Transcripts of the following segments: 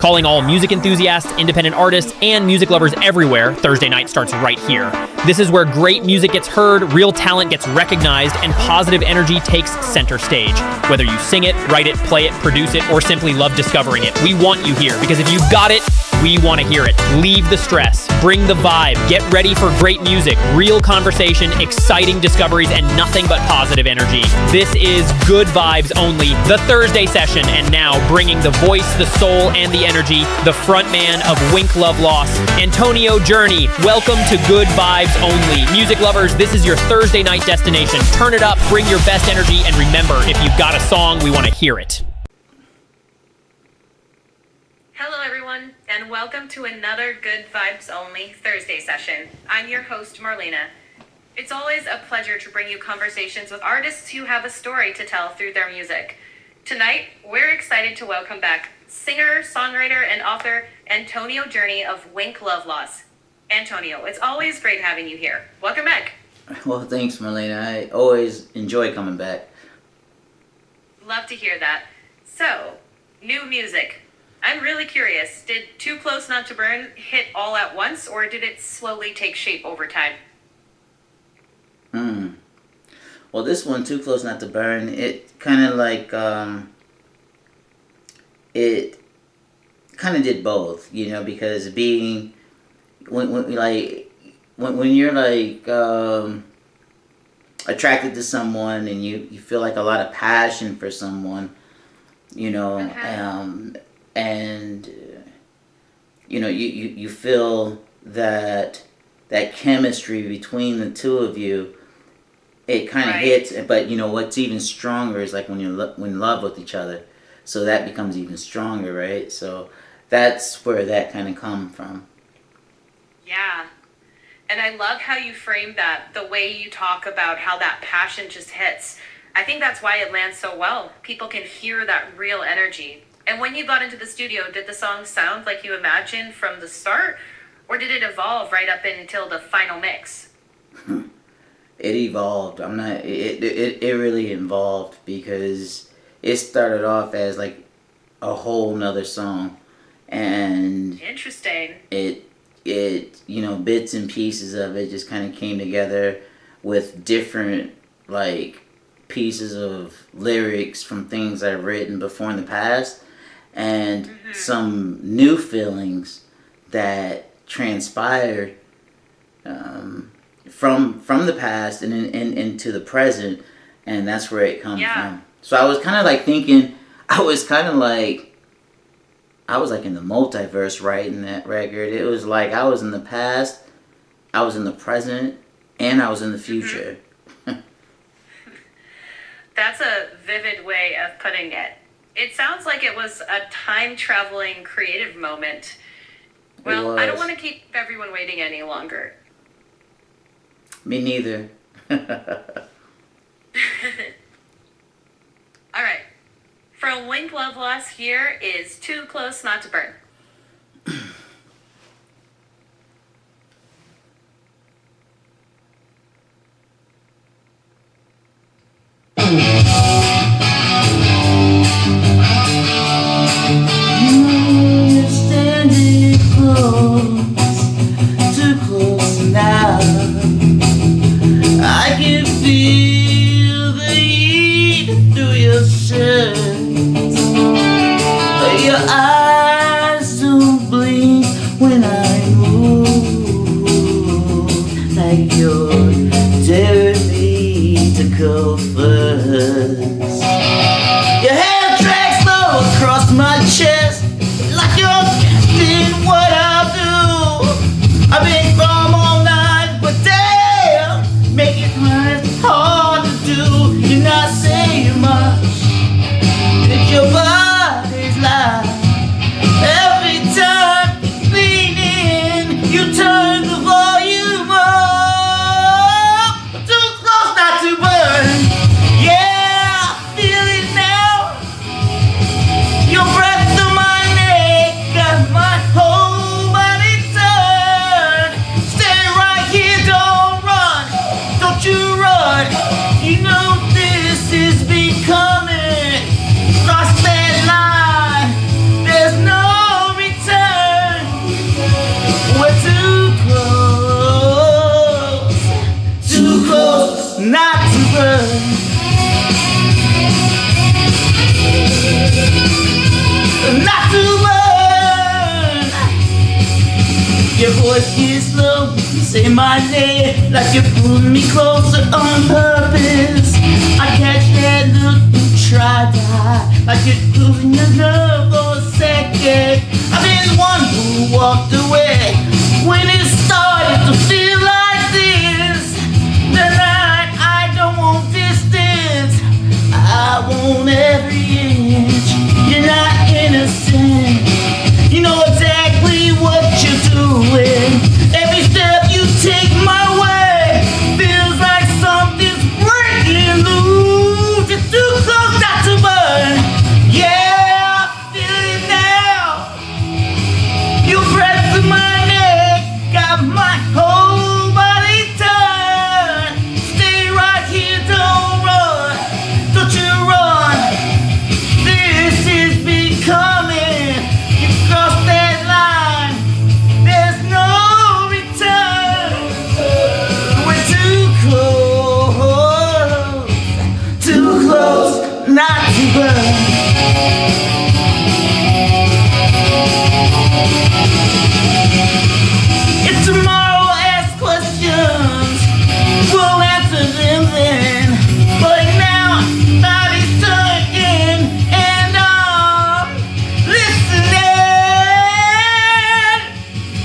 Calling all music enthusiasts, independent artists, and music lovers everywhere, Thursday night starts right here. This is where great music gets heard, real talent gets recognized, and positive energy takes center stage. Whether you sing it, write it, play it, produce it, or simply love discovering it, we want you here because if you've got it, we want to hear it. Leave the stress, bring the vibe, get ready for great music, real conversation, exciting discoveries, and nothing but positive energy. This is Good Vibes Only, the Thursday session, and now bringing the voice, the soul, and the energy, the frontman of WinkLoveLoss, Antonio Journie. Welcome to Good Vibes Only. Music lovers, this is your Thursday night destination. Turn it up, bring your best energy, and remember, if you've got a song, we want to hear it. Hello everyone, and welcome to another Good Vibes Only Thursday session. I'm your host, Marlena. It's always a pleasure to bring you conversations with artists who have a story to tell through their music. Tonight, we're excited to welcome back singer, songwriter, and author Antonio Journie of WinkLoveLoss. Antonio, it's always great having you here. Welcome back. Well, thanks, Marlena. I always enjoy coming back. Love to hear that. So, new music. I'm really curious, did Too Close Not to Burn hit all at once, or did it slowly take shape over time? Well, this one, Too Close Not to Burn, it kind of like, it kind of did both, you know, because being, when you're like, attracted to someone and you feel like a lot of passion for someone, you know, and you know you feel that chemistry between the two of you, it kind of hits. But you know what's even stronger is like when you're in love with each other, so that becomes even stronger, right? So that's where that kind of come from. Yeah, and I love how you frame that, the way you talk about how that passion just hits. I think that's why it lands so well. People can hear that real energy. And when you got into the studio, did the song sound like you imagined from the start? Or did it evolve right up until the final mix? It evolved. It really evolved because it started off as like a whole nother song. And interesting. It you know, bits and pieces of it just kind of came together with different like pieces of lyrics from things I've written before in the past. And some new feelings that transpired from the past and into the present, and that's where it comes from. So I was kind of like thinking, I was like in the multiverse writing that record. It was like I was in the past, I was in the present, and I was in the future. That's a vivid way of putting it. It sounds like it was a time-traveling creative moment. Well, I don't want to keep everyone waiting any longer. Me neither. All right. From WinkLoveLoss, here is Too Close Not to Burn. Your eyes don't blink when I move, like you're daring me to go first. Your hair drags slow across my chest, like you're guessing what I'll do. I've been gone all night, but damn, make it hard to do. You're not saying much, it's your body's life. Every time you lean in, you turn the volume up. Too close not to burn. Yeah, I feel it now. Your breath through my neck, got my whole body turned. voice gets low. You say my name like you pull me closer on purpose. I catch that look, you try to hide like you're losing your nerve for a second. I've been the one who walked away when it started to feel like this. Tonight I don't want distance, I want every inch. You're not innocent, you know exactly what you're doing. Every step you take my way feels like something's breaking loose. It's too close not to burn. Yeah, I feel it now. Your breath in my neck got my whole body turned. Stay right here, don't run, don't you run. This is becoming, you crossed that line, there's no return. We're too close not to burn. If tomorrow asks questions, we'll answer them then. But now, body's turning and I'm listening.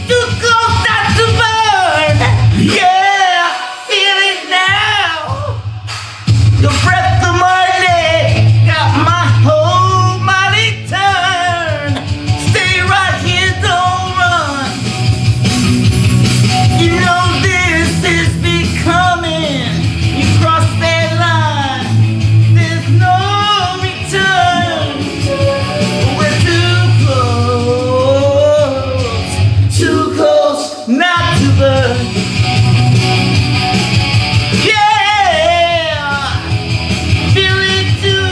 Too close not to burn. Yeah, feel it now. Your breath in my neck got my whole body turned. Stay right here, don't run. You know this is becoming, you crossed that line, there's no return. We're too close not to burn. Yeah, feel it too.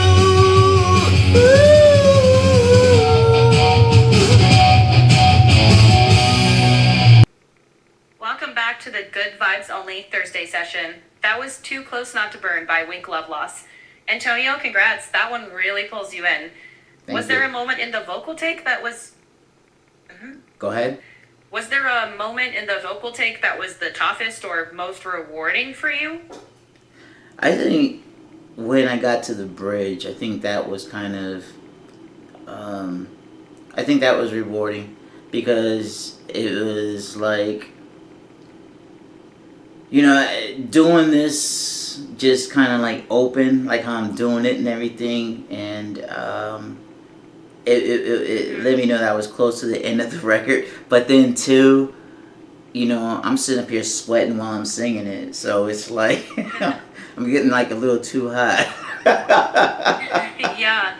Welcome back to the Good Vibes Only Thursday session. That was Too Close Not to Burn by WinkLoveLoss. Antonio, congrats. That one really pulls you in. Was there a moment in the vocal take that was... Go ahead. Was there a moment in the vocal take that was the toughest or most rewarding for you? I think when I got to the bridge, I think that was kind of, I think that was rewarding because it was like, you know, doing this just kind of like open, like how I'm doing it and everything, and it let me know that I was close to the end of the record. But then too, you know, I'm sitting up here sweating while I'm singing it, so it's like I'm getting like a little too hot. Yeah,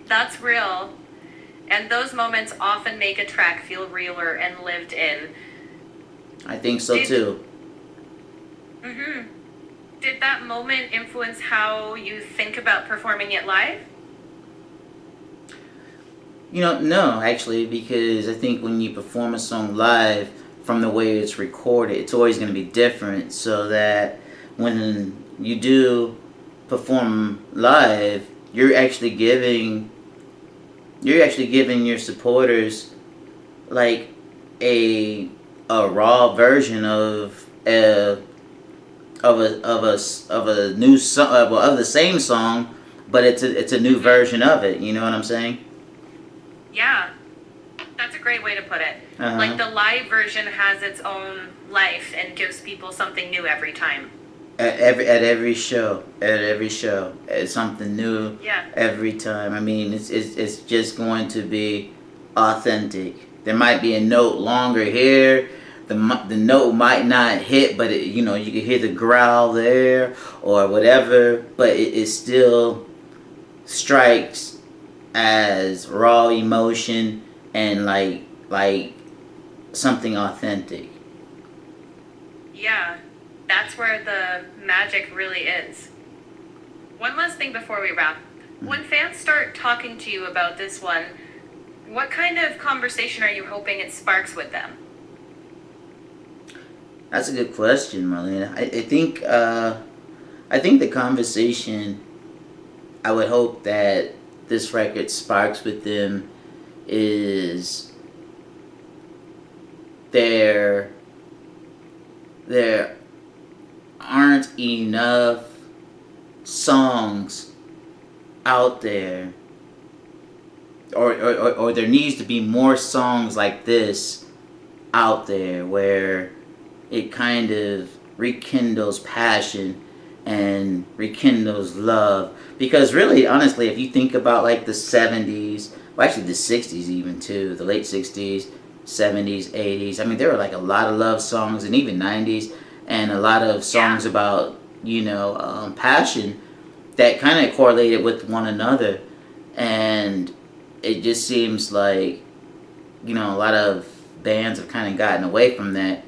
that's real. And those moments often make a track feel realer and lived in. I think so too. Did that moment influence how you think about performing it live? You know, no, actually, because I think when you perform a song live, from the way it's recorded, it's always going to be different, so that when you do perform live, you're actually giving your supporters like a raw version of a new song, of the same song, but it's a new version of it. You know what I'm saying? Yeah, that's a great way to put it. Like the live version has its own life and gives people something new every time. At every show, it's something new. Yeah. Every time. I mean, it's just going to be authentic. There might be a note longer here. The note might not hit, but you know, you can hear the growl there or whatever. But it still strikes as raw emotion and like something authentic. Yeah, that's where the magic really is. One last thing before we wrap. When fans start talking to you about this one, what kind of conversation are you hoping it sparks with them? That's a good question, Marlena. I think the conversation I would hope that this record sparks with them is there aren't enough songs out there, or there needs to be more songs like this out there where it kind of rekindles passion and rekindles love. Because really, honestly, if you think about like the 70s, well actually the 60s even too, the late 60s, 70s, 80s, I mean there were like a lot of love songs, and even 90s, and a lot of songs about, you know, passion that kind of correlated with one another. And it just seems like, you know, a lot of bands have kind of gotten away from that.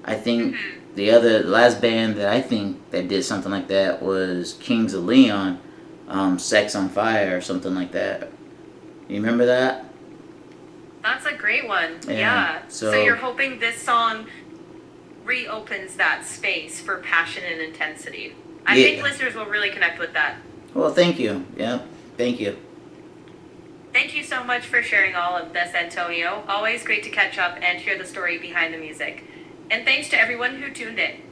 I think the last band that I think that did something like that was Kings of Leon, Sex on Fire or something like that. You remember that? That's a great one. Yeah. Yeah. So you're hoping this song reopens that space for passion and intensity. I think listeners will really connect with that. Well, thank you. Yeah, thank you. Thank you so much for sharing all of this, Antonio. Always great to catch up and hear the story behind the music. And thanks to everyone who tuned in.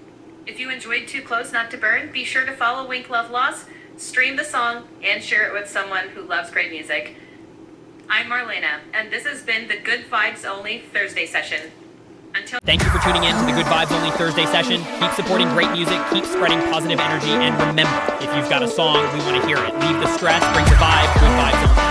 If you enjoyed Too Close Not to Burn, be sure to follow WinkLoveLoss, stream the song, and share it with someone who loves great music. I'm Marlena, and this has been the Good Vibes Only Thursday session. Thank you for tuning in to the Good Vibes Only Thursday session. Keep supporting great music, keep spreading positive energy, and remember, if you've got a song, we want to hear it. Leave the stress, bring the vibe, Good Vibes Only.